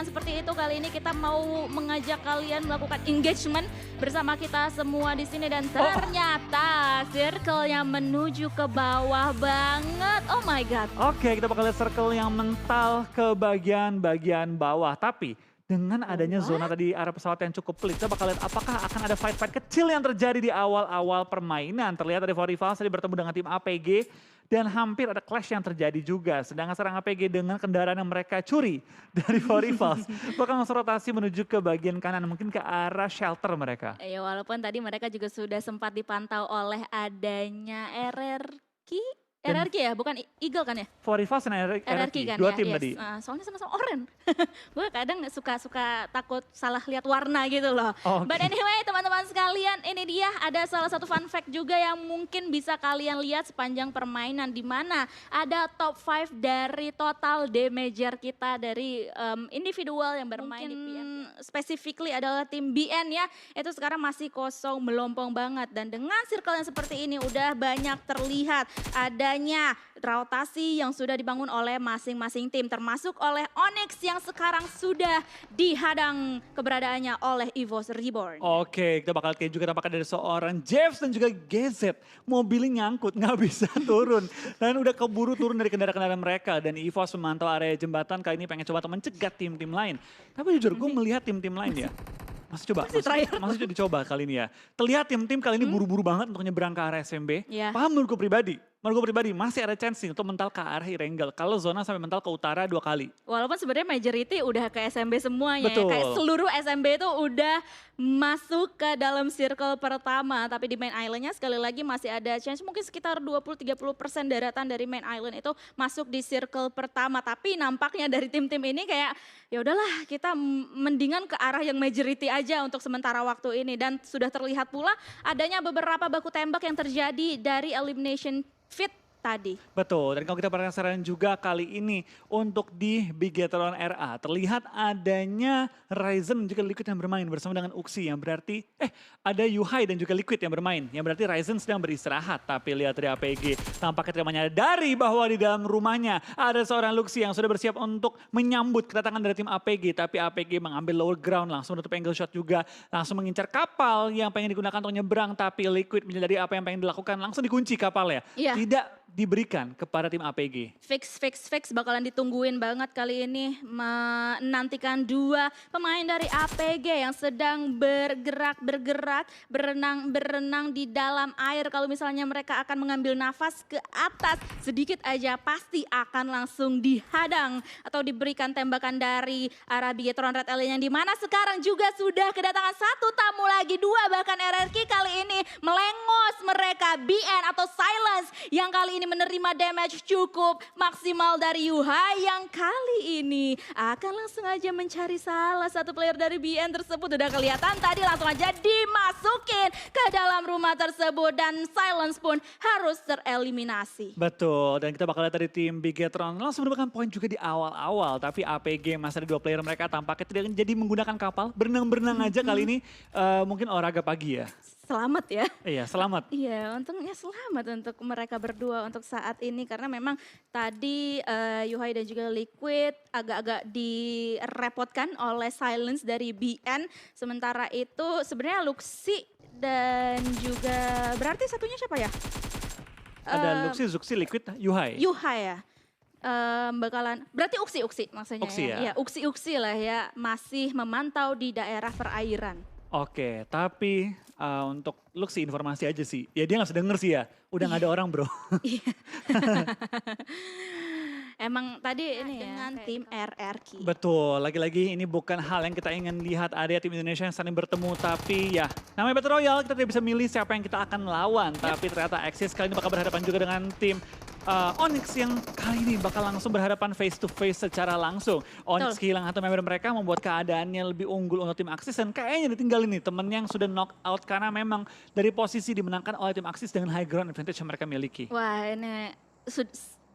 bukan seperti itu. Kali ini kita mau mengajak kalian melakukan engagement bersama kita semua di sini dan ternyata circle-nya menuju ke bawah banget. Oh my god. Oke, kita bakal lihat circle yang mental ke bagian bawah. Tapi dengan adanya zona tadi arah pesawat yang cukup pelit, kita bakal lihat apakah akan ada fight-fight kecil yang terjadi di awal-awal permainan. Terlihat dari Forivals tadi bertemu dengan tim APG dan hampir ada clash yang terjadi juga. Sedangkan serang APG dengan kendaraan yang mereka curi dari Forivals bakal langsung rotasi menuju ke bagian kanan, mungkin ke arah shelter mereka. Ya walaupun tadi mereka juga sudah sempat dipantau oleh adanya RRQ ya, bukan Eagle kan ya? Forivals dan RRQ, kan dua ya, tim yes. tadi. Soalnya sama-sama oranye. Gue kadang suka takut salah lihat warna gitu loh. Oh, But anyway teman-teman sekalian, ini dia ada salah satu fun fact juga yang mungkin bisa kalian lihat sepanjang permainan. Di mana ada top 5 dari total damager kita dari individual yang bermain di PN. Specifically adalah tim BN ya, itu sekarang masih kosong melompong banget. Dan dengan circle yang seperti ini udah banyak terlihat adanya rotasi yang sudah dibangun oleh masing-masing tim. Termasuk oleh Onyx yang sekarang sudah dihadang keberadaannya oleh EVOS Reborn. Oke, kita bakal lihat juga tampaknya dari seorang Jeff dan juga GZ. Mobilnya nyangkut, nggak bisa turun. Dan udah keburu turun dari kendaraan-kendaraan mereka. Dan EVOS memantau area jembatan, kali ini pengen coba mencegat tim-tim lain. Tapi jujur gue melihat tim-tim lain ya. Masih dicoba kali ini ya. Terlihat tim-tim kali ini buru-buru banget untuk nyebrang ke arah SMB. Yeah. Paham menurut gue pribadi masih ada chance untuk mental ke arah Irengel. Kalau zona sampai mental ke utara 2 kali. Walaupun sebenarnya majority udah ke SMB semuanya Betul. ya. Kayak seluruh SMB itu udah masuk ke dalam circle pertama. Tapi di main islandnya sekali lagi masih ada chance mungkin sekitar 20-30% daratan dari main island itu masuk di circle pertama. Tapi nampaknya dari tim-tim ini kayak ya udahlah kita mendingan ke arah yang majority aja untuk sementara waktu ini. Dan sudah terlihat pula adanya beberapa baku tembak yang terjadi dari elimination fit tadi. Betul, dan kalau kita penasaran juga kali ini untuk di Bigetron RA terlihat adanya Ryzen dan juga Liquid yang bermain bersama dengan Uxie yang berarti ada Yuhai dan juga Liquid yang bermain yang berarti Ryzen sedang beristirahat. Tapi lihat dari APG tampaknya tidak menyadari bahwa di dalam rumahnya ada seorang Luxie yang sudah bersiap untuk menyambut kedatangan dari tim APG. Tapi APG mengambil lower ground, langsung menutup angle shot juga, langsung mengincar kapal yang pengen digunakan untuk nyebrang. Tapi Liquid menyadari apa yang pengen dilakukan, langsung dikunci kapalnya. Iya. Tidak diberikan kepada tim APG. Fix bakalan ditungguin banget kali ini. Menantikan 2 pemain dari APG yang sedang bergerak, berenang di dalam air. Kalau misalnya mereka akan mengambil nafas ke atas sedikit aja pasti akan langsung dihadang atau diberikan tembakan dari arah Bigetron Red Alien yang dimana sekarang juga sudah kedatangan 1 tamu lagi, 2 bahkan RRQ kali ini melengos mereka BN atau Silence yang kali ini menerima damage cukup maksimal dari Yuhai yang kali ini akan langsung aja mencari salah satu player dari BN tersebut. Udah kelihatan tadi langsung aja dimasukin ke dalam rumah tersebut dan Silence pun harus tereliminasi. Betul, dan kita bakal lihat dari tim Bigetron langsung mendapatkan poin juga di awal-awal. Tapi APG masih ada 2 player mereka tampaknya tidak jadi menggunakan kapal. Berenang-berenang aja kali ini mungkin olahraga pagi ya. Selamat ya. Iya, selamat. Iya, untungnya selamat untuk mereka berdua untuk saat ini. Karena memang tadi Yuhai dan juga Liquid agak-agak direpotkan oleh Silence dari BN. Sementara itu sebenarnya Luxie dan juga berarti satunya siapa ya? Ada Luxie, Zuxi, Liquid, Yuhai. Yuhai ya. Bakalan berarti Uxie maksudnya Uxie ya. Ya, Uxie lah ya, masih memantau di daerah perairan. Oke, tapi untuk Luxie informasi aja sih. Ya dia gak usah denger sih ya, udah gak ada orang bro. Emang tadi ini dengan tim RRQ. Betul, lagi-lagi ini bukan hal yang kita ingin lihat ada tim Indonesia yang saling bertemu. Tapi ya namanya Battle Royale kita tidak bisa milih siapa yang kita akan lawan. Tapi ternyata Axis kali ini bakal berhadapan juga dengan tim Onyx yang kali ini bakal langsung berhadapan face to face secara langsung. Onyx kehilangan satu member mereka membuat keadaannya lebih unggul untuk tim Axis dan kayaknya ditinggalin nih temennya yang sudah knock out karena memang dari posisi dimenangkan oleh tim Axis dengan high ground advantage yang mereka miliki. Wah ini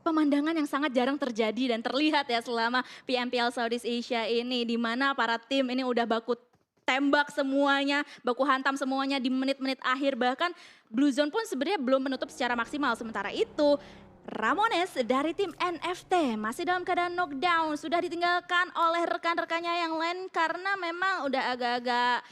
pemandangan yang sangat jarang terjadi dan terlihat ya selama PMPL Southeast Asia ini, di mana para tim ini udah baku tembak semuanya, baku hantam semuanya di menit-menit akhir, bahkan Blue Zone pun sebenarnya belum menutup secara maksimal. Sementara itu Ramones dari tim NFT masih dalam keadaan knockdown, sudah ditinggalkan oleh rekan-rekannya yang lain karena memang udah agak-agak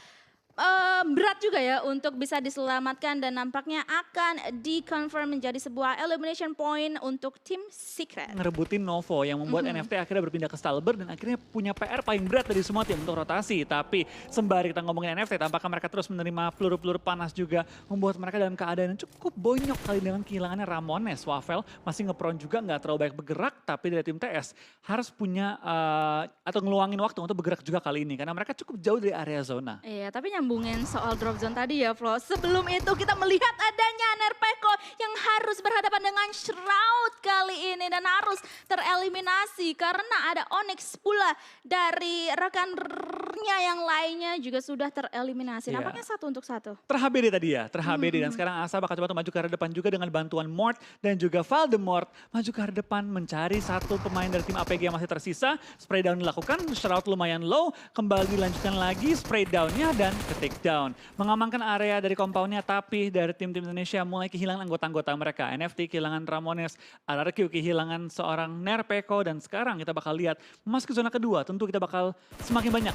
berat juga ya untuk bisa diselamatkan dan nampaknya akan di-confirm menjadi sebuah elimination point untuk tim Secret. Ngerebutin Novo yang membuat NFT akhirnya berpindah ke Stalber dan akhirnya punya PR paling berat dari semua tim untuk rotasi. Tapi sembari kita ngomongin NFT, tampaknya mereka terus menerima peluru-peluru panas juga, membuat mereka dalam keadaan yang cukup bonyok kali dengan kehilangannya Ramones. Wafel masih nge-prone juga, nggak terlalu baik bergerak, tapi dari tim TS harus punya atau ngeluangin waktu untuk bergerak juga kali ini karena mereka cukup jauh dari area zona. Iya, tapi nyambungin soal drop zone tadi ya Flo. Sebelum itu kita melihat adanya Nerpeko yang harus berhadapan dengan Shroud kali ini dan harus tereliminasi karena ada Onyx pula dari rekannya yang lainnya juga sudah tereliminasi. Iya. Nampaknya 1 untuk 1. Ter-HBD tadi ya, ter-HBD dan sekarang Asa bakal coba maju ke arah depan juga dengan bantuan Mort dan juga Voldemort maju ke arah depan mencari satu pemain dari tim APG yang masih tersisa. Spray down dilakukan, Shroud lumayan low, kembali dilanjutkan lagi spray downnya dan ke take down. Mengamankan area dari compoundnya tapi dari tim-tim Indonesia mulai kehilangan anggota-anggota mereka. NFT kehilangan Ramones, RRQ kehilangan seorang Nerpeko dan sekarang kita bakal lihat masuk ke zona kedua. Tentu kita bakal semakin banyak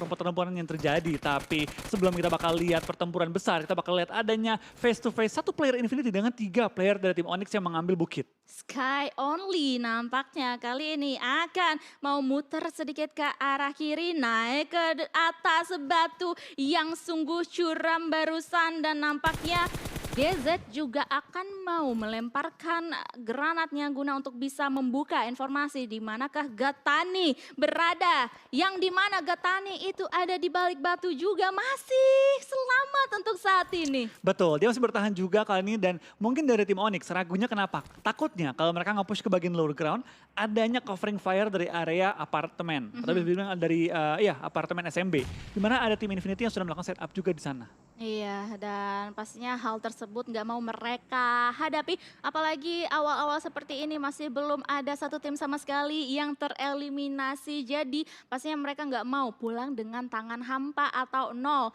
pertempuran yang terjadi. Tapi sebelum kita bakal lihat pertempuran besar, kita bakal lihat adanya face to face satu player Infinity dengan 3 player dari tim Onyx yang mengambil bukit. Sky Only nampaknya kali ini akan mau muter sedikit ke arah kiri, naik ke atas batu yang sungguh curam barusan dan nampaknya DZ juga akan mau melemparkan granatnya guna untuk bisa membuka informasi di manakah Gatani berada. Yang di mana Gatani itu ada di balik batu juga masih selamat untuk saat ini. Betul, dia masih bertahan juga kali ini dan mungkin dari tim Onyx ragunya kenapa? Takutnya kalau mereka nge-push ke bagian lower ground adanya covering fire dari area apartemen. Atau bisa dibilang dari apartemen SMB. Di mana ada tim Infinity yang sudah melakukan setup juga di sana. Iya, dan pastinya hal tersebut nggak mau mereka hadapi. Apalagi awal-awal seperti ini masih belum ada satu tim sama sekali yang tereliminasi. Jadi pastinya mereka nggak mau pulang dengan tangan hampa atau nol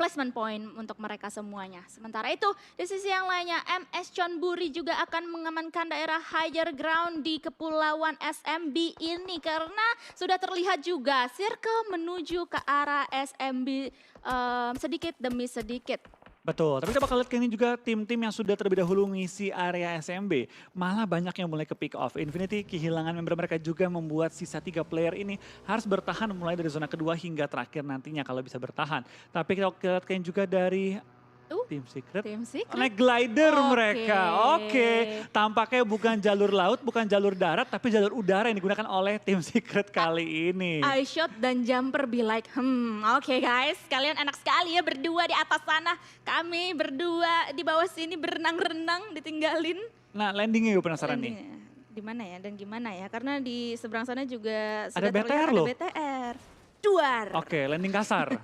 placement point untuk mereka semuanya. Sementara itu di sisi yang lainnya MS Chonburi juga akan mengamankan daerah higher ground di Kepulauan SMB ini. Karena sudah terlihat juga circle menuju ke arah SMB sedikit demi sedikit. Betul, tapi kita bakal lihat ini juga tim-tim yang sudah terlebih dahulu ngisi area SMB. Malah banyak yang mulai ke pick off. Infinity kehilangan member mereka juga membuat sisa 3 player ini harus bertahan mulai dari zona kedua hingga terakhir nantinya kalau bisa bertahan. Tapi kita lihat juga dari tim Secret. Tim Secret. Naik glider Oke. mereka. Oke, tampaknya bukan jalur laut, bukan jalur darat, tapi jalur udara yang digunakan oleh tim Secret kali ini. I shot dan jumper be like, oke guys, kalian enak sekali ya berdua di atas sana. Kami berdua di bawah sini berenang-renang ditinggalin. Nah, landingnya gue penasaran nih. Di mana ya dan gimana ya? Karena di seberang sana juga Ada sudah terlihat BTR loh. ada BTR. Duar. Oke, landing kasar.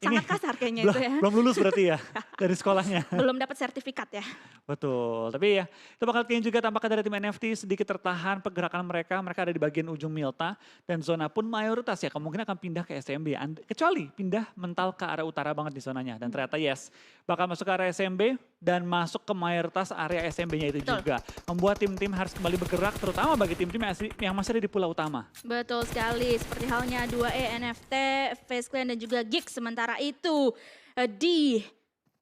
Sangat kasar kayaknya itu ya. Belum lulus berarti ya dari sekolahnya. Belum dapat sertifikat ya. Betul, tapi ya kita bakal lihat juga tampaknya dari tim NFT sedikit tertahan pergerakan mereka. Mereka ada di bagian ujung Milta dan zona pun mayoritas ya kemungkinan akan pindah ke SMB. Kecuali pindah mental ke arah utara banget di zonanya. Dan ternyata yes, bakal masuk ke area SMB dan masuk ke mayoritas area SMB-nya itu Betul. juga. Membuat tim-tim harus kembali bergerak terutama bagi tim-tim yang masih ada di pulau utama. Betul sekali, seperti halnya 2E, NFT, Face Clan dan juga Geek. Sementara itu di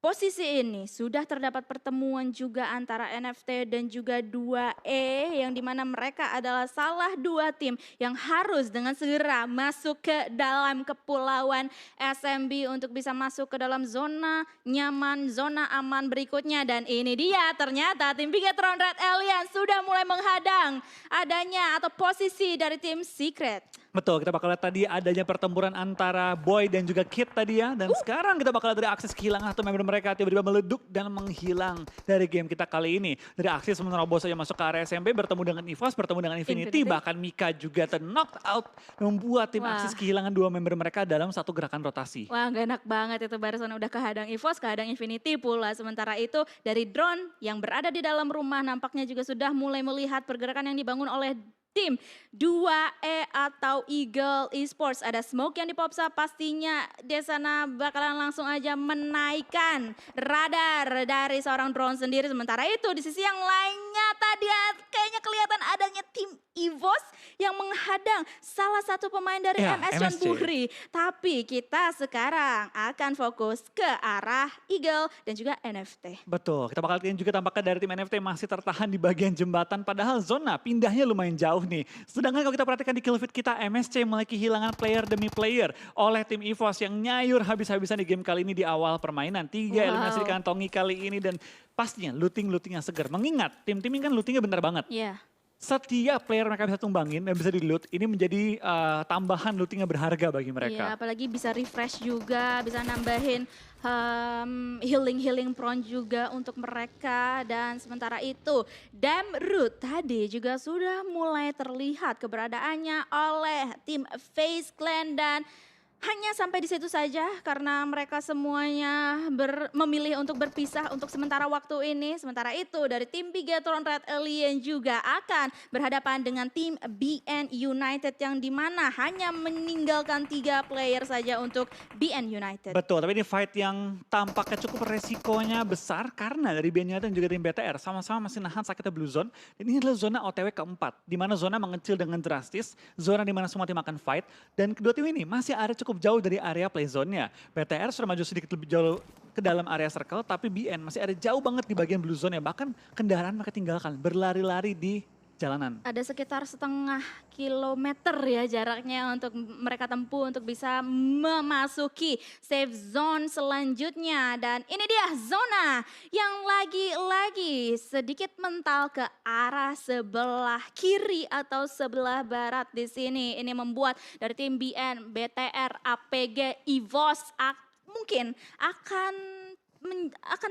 posisi ini sudah terdapat pertemuan juga antara NFT dan juga 2E yang dimana mereka adalah salah 2 tim yang harus dengan segera masuk ke dalam kepulauan SMB untuk bisa masuk ke dalam zona nyaman, zona aman berikutnya. Dan ini dia ternyata tim Bigetron Red Alliance sudah mulai menghadang adanya atau posisi dari tim Secret. Betul, kita bakal lihat tadi adanya pertempuran antara Boy dan juga Kid tadi ya. Dan sekarang kita bakal lihat dari akses kehilangan satu member mereka tiba-tiba meleduk dan menghilang dari game kita kali ini. Dari akses menerobos saja masuk ke area SMB, bertemu dengan EVOS, bertemu dengan Infinity. Bahkan Mika juga ter-knocked out. Membuat tim akses kehilangan 2 member mereka dalam satu gerakan rotasi. Wah, gak enak banget itu barusan udah kehadang EVOS, kehadang Infinity pula. Sementara itu dari drone yang berada di dalam rumah nampaknya juga sudah mulai melihat pergerakan yang dibangun oleh tim 2E atau Eagle Esports. Ada smoke yang dipopsa, pastinya di sana bakalan langsung aja menaikkan radar dari seorang drone sendiri. Sementara itu di sisi yang lainnya ternyata dia kayaknya kelihatan adanya tim EVOS yang menghadang salah satu pemain dari Ya, MS John MSC. Buhri. Tapi kita sekarang akan fokus ke arah Eagle dan juga NFT. Betul, kita bakal lihat juga tampaknya dari tim NFT masih tertahan di bagian jembatan. Padahal zona pindahnya lumayan jauh nih. Sedangkan kalau kita perhatikan di kill feed kita, MSC mulai kehilangan player demi player oleh tim EVOS yang nyayur habis-habisan di game kali ini di awal permainan. 3 eliminasi dikantongi kali ini dan pastinya looting-looting yang segar. Mengingat tim-tim ini kan lootingnya benar banget. Iya. Setiap player mereka bisa tumbangin dan bisa di-loot, ini menjadi tambahan looting yang berharga bagi Iya, mereka. apalagi bisa refresh juga, bisa nambahin healing prone juga untuk mereka. Dan sementara itu, Damroot tadi juga sudah mulai terlihat keberadaannya oleh tim FaZe Clan dan hanya sampai di situ saja karena mereka semuanya memilih untuk berpisah untuk sementara waktu ini. Sementara itu dari tim Bigetron Red Alien juga akan berhadapan dengan tim BN United yang dimana hanya meninggalkan 3 player saja untuk BN United. Betul, tapi ini fight yang tampaknya cukup resikonya besar karena dari BN United dan juga tim BTR sama-sama masih nahan sakitnya Blue Zone. Dan ini adalah zona OTW keempat, di mana zona mengecil dengan drastis, zona di mana semua tim akan fight. Dan kedua tim ini masih ada cukup jauh dari area play zone-nya. BTR sudah maju sedikit lebih jauh ke dalam area circle, tapi BN masih ada jauh banget di bagian blue zone-nya. Bahkan kendaraan mereka tinggalkan, berlari-lari di jalanan. Ada sekitar setengah kilometer ya jaraknya untuk mereka tempuh untuk bisa memasuki safe zone selanjutnya. Dan ini dia zona yang lagi-lagi sedikit mental ke arah sebelah kiri atau sebelah barat di sini. Ini membuat dari tim BN, BTR, APG, EVOS mungkin akan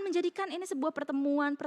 menjadikan ini sebuah pertemuan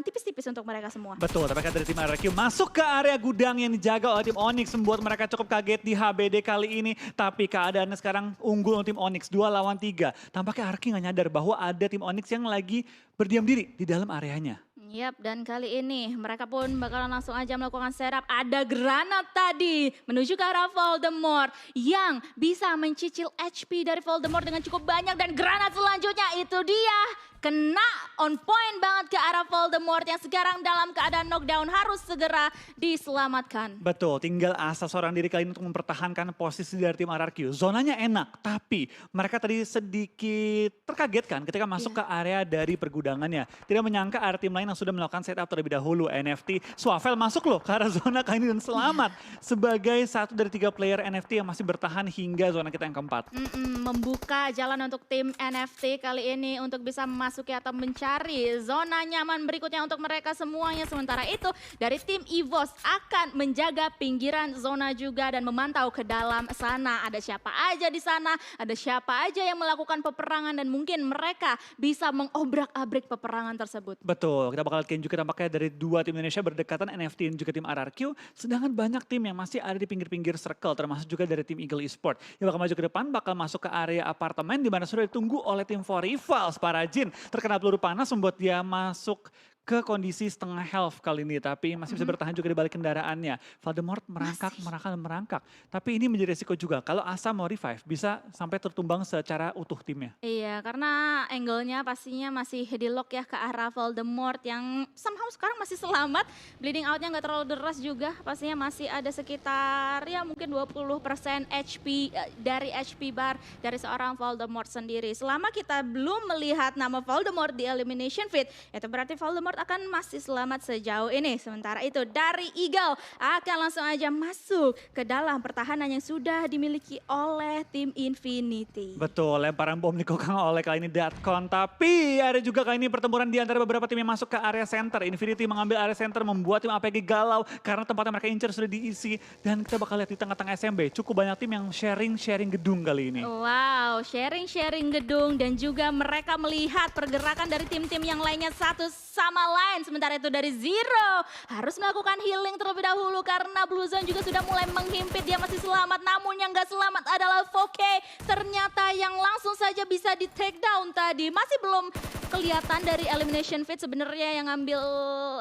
tipis-tipis untuk mereka semua. Betul, tapi dari tim RRQ masuk ke area gudang yang dijaga oleh tim Onyx membuat mereka cukup kaget di HBD kali ini. Tapi keadaannya sekarang unggul untuk tim Onyx 2 lawan 3. Tampaknya RRQ nggak nyadar bahwa ada tim Onyx yang lagi berdiam diri di dalam areanya. Yap, dan kali ini mereka pun bakalan langsung aja melakukan setup. Ada granat tadi menuju ke arah Voldemort yang bisa mencicil HP dari Voldemort dengan cukup banyak. Dan granat selanjutnya itu dia kena on point banget ke arah Voldemort yang sekarang dalam keadaan knockdown harus segera diselamatkan. Betul, tinggal asa seorang diri kali ini untuk mempertahankan posisi dari tim RRQ. Zonanya enak, tapi mereka tadi sedikit terkagetkan ketika masuk ke area dari pergudangannya. Tidak menyangka ada tim lain yang sudah melakukan setup terlebih dahulu. NFT, Swavel masuk loh ke arah zona kali ini dan selamat. Sebagai satu dari 3 player NFT yang masih bertahan hingga zona kita yang keempat. Membuka jalan untuk tim NFT kali ini untuk bisa memasuki atau mencari zona nyaman berikutnya untuk mereka semuanya. Sementara itu dari tim EVOS akan menjaga pinggiran zona juga dan memantau ke dalam sana. Ada siapa aja di sana, ada siapa aja yang melakukan peperangan dan mungkin mereka bisa mengobrak-abrik peperangan tersebut. Betul, kita bakal lihat juga tampaknya dari 2 tim Indonesia berdekatan, NFT dan juga tim RRQ. Sedangkan banyak tim yang masih ada di pinggir-pinggir circle, termasuk juga dari tim Eagle Esports. Yang bakal maju ke depan, bakal masuk ke area apartemen di mana sudah ditunggu oleh tim For Rivals. Parajin terkena peluru panas membuat dia masuk ke kondisi setengah health kali ini, tapi masih bisa bertahan juga di balik kendaraannya. Voldemort merangkak. Tapi ini menjadi resiko juga. Kalau Asa mau revive, bisa sampai tertumbang secara utuh timnya. Iya, karena angle-nya pastinya masih di lock ya ke arah Voldemort yang somehow sekarang masih selamat. Bleeding out-nya nggak terlalu deras juga, pastinya masih ada sekitar ya mungkin 20% HP dari HP bar dari seorang Voldemort sendiri. Selama kita belum melihat nama Voldemort di elimination feed, itu berarti Voldemort akan masih selamat sejauh ini. Sementara itu dari Eagle akan langsung aja masuk ke dalam pertahanan yang sudah dimiliki oleh tim Infinity. Betul, lemparan bom dikokang oleh kali ini Datcon. Tapi ada juga kali ini pertempuran di antara beberapa tim yang masuk ke area center. Infinity mengambil area center membuat tim APG galau karena tempatnya mereka incer sudah diisi. Dan kita bakal lihat di tengah-tengah SMB cukup banyak tim yang sharing gedung kali ini. Wow, sharing gedung dan juga mereka melihat pergerakan dari tim-tim yang lainnya satu sama lain. Sementara itu dari Zero harus melakukan healing terlebih dahulu karena Blue Zone juga sudah mulai menghimpit. Dia masih selamat, namun yang gak selamat adalah Foke. Ternyata yang langsung saja bisa di take down tadi. Masih belum kelihatan dari elimination feed sebenarnya yang ngambil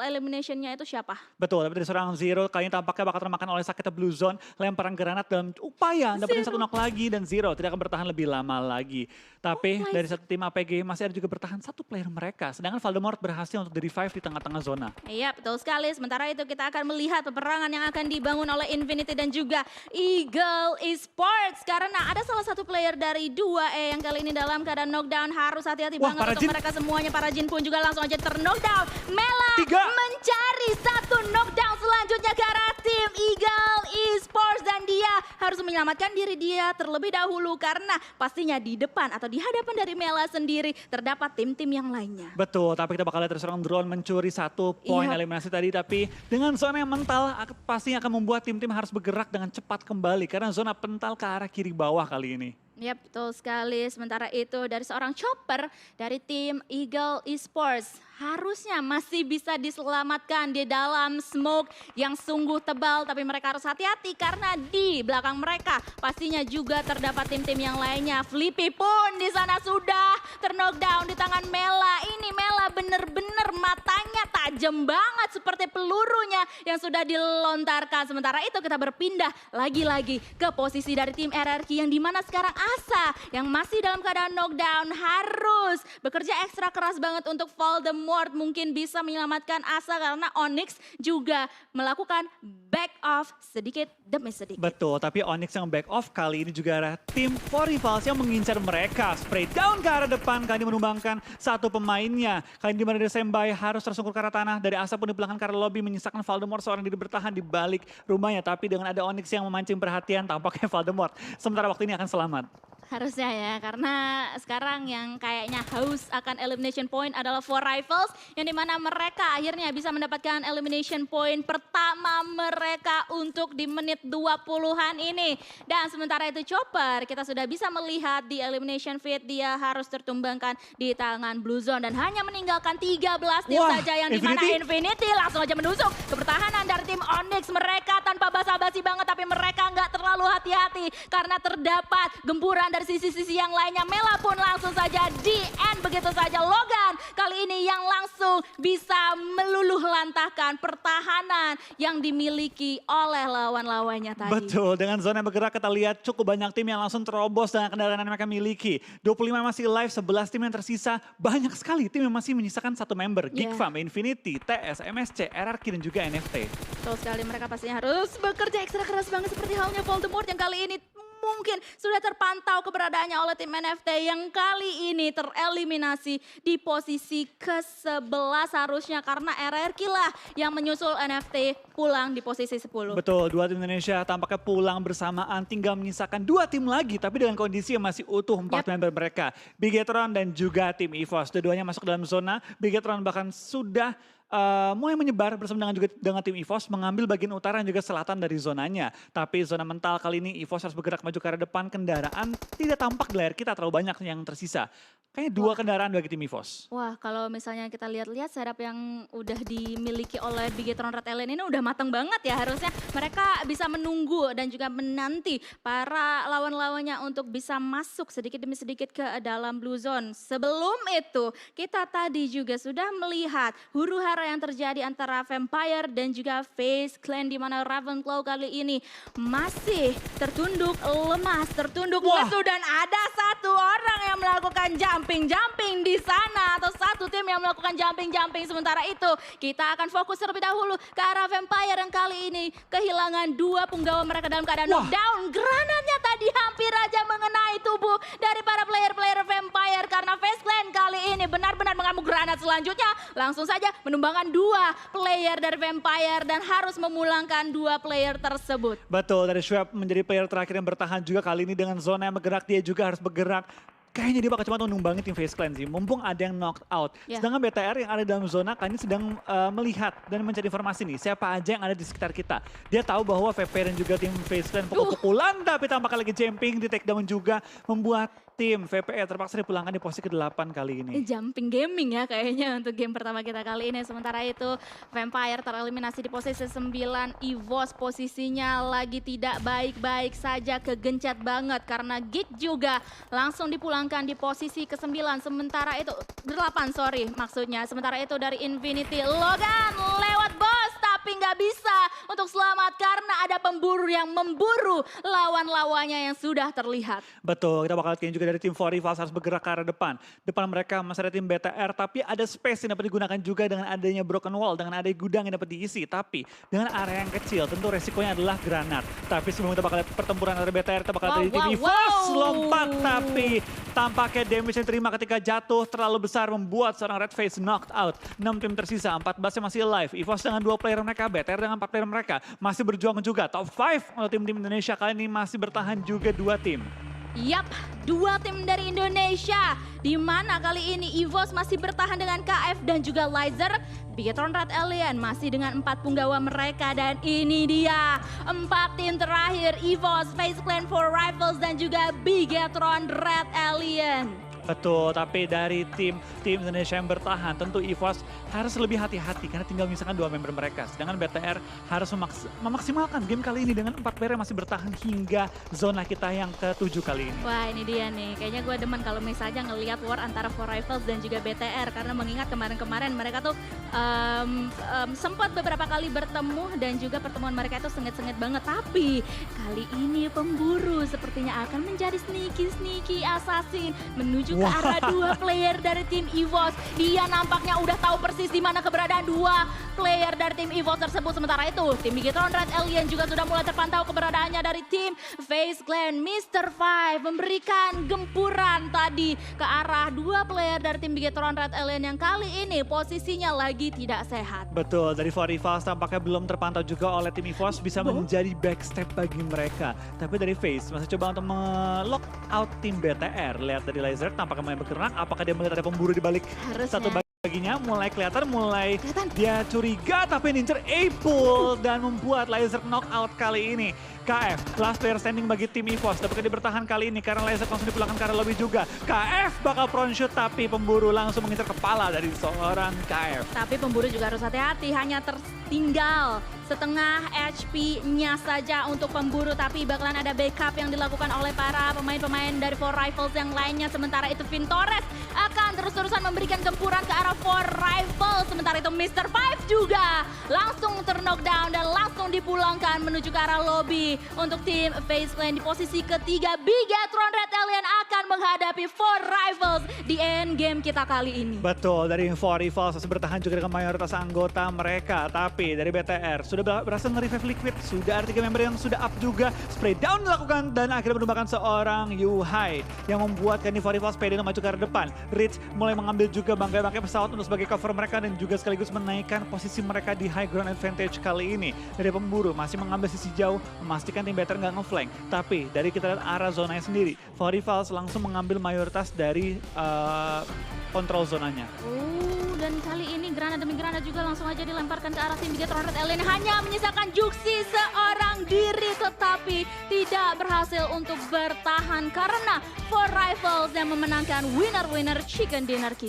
eliminationnya itu siapa? Betul, tapi dari seorang Zero kali ini tampaknya bakal termakan oleh sakitnya Blue Zone. Lemparan granat dalam upaya dapetin satu knock lagi dan Zero tidak akan bertahan lebih lama lagi. Tapi Oh, dari satu tim APG masih ada juga bertahan satu player mereka. Sedangkan Voldemort berhasil untuk di-revive di tengah-tengah zona. Iya betul sekali, sementara itu kita akan melihat peperangan yang akan dibangun oleh Infinity dan juga Eagle Esports. Karena ada salah satu player dari 2E yang kali ini dalam keadaan knockdown, harus hati-hati Wah, banget para untuk Jin. mereka semuanya. Para Jin pun juga langsung aja ter-knockdown. Mela 3. mencari satu knockdown selanjutnya ke arah tim Eagle Esports. Dan dia harus menyelamatkan diri dia terlebih dahulu karena pastinya di depan atau di hadapan dari Mela sendiri terdapat tim-tim yang lainnya. Betul, tapi kita bakal lihat dari seorang drone mencuri satu poin Iya. eliminasi tadi. Tapi dengan zona yang mental pastinya akan membuat tim-tim harus bergerak dengan cepat kembali. Karena zona pental ke arah kiri bawah kali ini. Ya betul sekali, sementara itu dari seorang chopper dari tim Eagle Esports harusnya masih bisa diselamatkan di dalam smoke yang sungguh tebal. Tapi mereka harus hati-hati karena di belakang mereka pastinya juga terdapat tim-tim yang lainnya. Flippy pun di sana sudah ter-knockdown di tangan Mela. Ini Mela bener-bener matanya tajam banget seperti pelurunya yang sudah dilontarkan. Sementara itu kita berpindah lagi-lagi ke posisi dari tim RRQ yang dimana sekarang Asa yang masih dalam keadaan knockdown harus bekerja ekstra keras banget untuk Voldemort mungkin bisa menyelamatkan Asa karena Onyx juga melakukan back off sedikit demi sedikit. Betul, tapi Onyx yang back off kali ini juga ada tim 4 Rivals yang mengincar mereka. Spray down ke arah depan, kali ini menumbangkan satu pemainnya. Kali ini dimana dari Sembai harus tersungkur ke arah tanah. Dari Asa pun di belakang ke arah lobby menyisakan Voldemort seorang diri bertahan di balik rumahnya. Tapi dengan ada Onyx yang memancing perhatian tampaknya Voldemort sementara waktu ini akan selamat. Harusnya ya, karena sekarang yang kayaknya haus akan elimination point adalah 4 Rivals yang dimana mereka akhirnya bisa mendapatkan elimination point pertama mereka untuk di menit 20-an ini. Dan sementara itu Chopper, kita sudah bisa melihat di elimination feed dia harus tertumbangkan di tangan Blue Zone dan hanya meninggalkan 13 tim Wah, saja yang dimana Infinity. Infinity langsung aja menusuk ke pertahanan dari tim Onyx. Mereka tanpa basa-basi banget tapi mereka nggak terlalu hati-hati karena terdapat gempuran dari sisi-sisi yang lainnya. Mela pun langsung saja di end begitu saja. Logan kali ini yang langsung bisa meluluh lantahkan pertahanan yang dimiliki oleh lawan-lawannya tadi. Betul, dengan zona yang bergerak kita lihat cukup banyak tim yang langsung terobos dengan kendaraan yang mereka miliki. 25 masih live, 11 tim yang tersisa. Banyak sekali tim yang masih menyisakan satu member. Yeah. Geekfam, Infinity, TS, MSC, RRQ dan juga NFT. Betul sekali, mereka pastinya harus bekerja ekstra keras banget seperti halnya Voldemort yang kali ini mungkin sudah terpantau keberadaannya oleh tim NFT yang kali ini tereliminasi di posisi ke-11 harusnya karena RRQ lah yang menyusul NFT pulang di posisi 10. Betul, dua tim Indonesia tampaknya pulang bersamaan, tinggal menyisakan dua tim lagi tapi dengan kondisi yang masih utuh 4 member mereka. Bigetron dan juga tim EVOS, keduanya masuk dalam zona. Bigetron bahkan sudah mulai menyebar bersama dengan tim EVOS mengambil bagian utara dan juga selatan dari zonanya. Tapi zona mental kali ini EVOS harus bergerak maju ke arah depan, kendaraan tidak tampak di layar kita terlalu banyak yang tersisa. Kayaknya 2 kendaraan bagi tim EVOS. Wah, kalau misalnya kita lihat-lihat setup yang udah dimiliki oleh Bigetron Red Alien ini udah matang banget ya. Harusnya mereka bisa menunggu dan juga menanti para lawan-lawannya untuk bisa masuk sedikit demi sedikit ke dalam Blue Zone. Sebelum itu, kita tadi juga sudah melihat huru-hara yang terjadi antara Vampire dan juga FaZe Clan di mana Ravenclaw kali ini masih tertunduk lemas, tertunduk lesu dan ada satu orang yang melakukan jumping di sana atau satu tim yang melakukan jumping. Sementara itu kita akan fokus terlebih dahulu ke arah Vampire yang kali ini kehilangan 2 punggawa mereka dalam keadaan knockdown. Granatnya tadi hampir aja mengenai tubuh dari para player-player Vampire karena FaZe Clan kali ini benar-benar mengamuk granat selanjutnya. Langsung saja menumbangkan 2 player dari Vampire dan harus memulangkan 2 player tersebut. Betul, dari Schwab menjadi player terakhir yang bertahan juga kali ini dengan zona yang bergerak, dia juga harus bergerak. Kayaknya dia bakal cuma numbangin tim FaZe Clan sih, mumpung ada yang knocked out. Yeah. Sedangkan BTR yang ada dalam zona kali ini sedang melihat dan mencari informasi nih, siapa aja yang ada di sekitar kita. Dia tahu bahwa VP dan juga tim FaZe Clan pukul-pukulan, tapi tampaknya lagi jumping, di takedown juga, membuat tim VPE terpaksa dipulangkan di posisi ke-8 kali ini. Jumping gaming ya kayaknya untuk game pertama kita kali ini. Sementara itu Vampire tereliminasi di posisi 9. EVOS posisinya lagi tidak baik-baik saja, kegencet banget karena Geek juga langsung dipulangkan di posisi ke-9. Sementara itu 8 sorry maksudnya. Sementara itu dari Infinity Logan lewat bos tapi nggak bisa untuk selamat karena ada pemburu yang memburu lawan-lawannya yang sudah terlihat. Betul, kita bakal lihat juga dari tim 4Rivals harus bergerak ke arah depan. Depan mereka masih ada tim BTR, tapi ada space yang dapat digunakan juga dengan adanya broken wall, dengan adanya gudang yang dapat diisi. Tapi dengan area yang kecil, tentu resikonya adalah granat. Tapi sebelum kita bakal lihat pertempuran antara BTR, kita bakal lihat dari tim EVOS lompat. Tapi tampaknya damage yang diterima ketika jatuh terlalu besar membuat seorang Red Face knocked out. 6 tim tersisa, 14 masih alive. EVOS dengan 2 player mereka, BTR dengan 4 player mereka masih berjuang juga. Top 5 untuk tim-tim Indonesia kali ini masih bertahan juga 2 tim. Yap, 2 tim dari Indonesia. Di mana kali ini EVOS masih bertahan dengan KF dan juga Laser. Bigetron Red Alien masih dengan 4 punggawa mereka. Dan ini dia 4 tim terakhir. EVOS, FaZe Clan, 4Rivals dan juga Bigetron Red Alien. Betul, tapi dari tim Indonesia yang bertahan, tentu EVOS harus lebih hati-hati karena tinggal misalkan 2 member mereka. Sedangkan BTR harus memaksimalkan game kali ini dengan 4 player yang masih bertahan hingga zona kita yang ke-7 kali ini. Wah ini dia nih, kayaknya gue demen kalau misalnya ngelihat war antara 4Rivals dan juga BTR. Karena mengingat kemarin-kemarin mereka tuh sempat beberapa kali bertemu dan juga pertemuan mereka itu sengit-sengit banget. Tapi kali ini pemburu sepertinya akan menjadi sneaky assassin menuju ke arah 2 player dari tim EVOS. Dia nampaknya udah tahu persis di mana keberadaan 2 player dari tim EVOS tersebut. Sementara itu tim Bigetron Red Alien juga sudah mulai terpantau keberadaannya dari tim FaZe Clan. Mr. Five memberikan gempuran tadi ke arah 2 player dari tim Bigetron Red Alien yang kali ini posisinya lagi tidak sehat. Betul, dari 4Rivals tampaknya belum terpantau juga oleh tim EVOS bisa menjadi backstep bagi mereka. Tapi dari FaZe masih coba untuk lock out tim BTR. Lihat dari Laser tampaknya mulai bergerak. Apakah dia melihat ada pemburu di balik satu baginya? Mulai kelihatan, dia curiga tapi Ninja able dan membuat Laser knockout kali ini. KF, last player standing bagi tim EVOS. Dapat dibertahan kali ini karena Laser langsung dipulangkan ke arah lobby juga. KF bakal front shoot tapi pemburu langsung mengincar kepala dari seorang KF. Tapi pemburu juga harus hati-hati, hanya tertinggal setengah HP-nya saja untuk pemburu. Tapi bakalan ada backup yang dilakukan oleh para pemain-pemain dari 4Rivals yang lainnya. Sementara itu Vintores akan terus-terusan memberikan gempuran ke arah 4Rivals. Sementara itu Mr. Five juga langsung terknockdown dan langsung dipulangkan menuju ke arah lobby. Untuk tim FaZe Clan di posisi ketiga, Bigetron Red Alien akan menghadapi 4Rivals di end game kita kali ini. Betul, dari 4Rivals masih bertahan juga dengan mayoritas anggota mereka. Tapi dari BTR sudah berhasil nge-revive Liquid, sudah ada 3 member yang sudah up juga. Spray down dilakukan dan akhirnya menumbangkan seorang Yuhai yang membuatkan 4Rivals pede maju ke arah depan. Rich mulai mengambil juga bangkai-bangkai pesawat untuk sebagai cover mereka dan juga sekaligus menaikkan posisi mereka di high ground advantage kali ini. Dari pemburu masih mengambil sisi jauh, memastikan tim BTR nggak nge-flank. Tapi dari kita lihat arah zonanya sendiri, 4Rivals langsung mengambil mayoritas dari kontrol zonanya. Dan kali ini granat demi granat juga langsung aja dilemparkan ke arah tim Bigetron Red Alien. Hanya menyisakan Juksi seorang diri tetapi tidak berhasil untuk bertahan karena 4Rivals yang memenangkan winner-winner chicken dinner kita.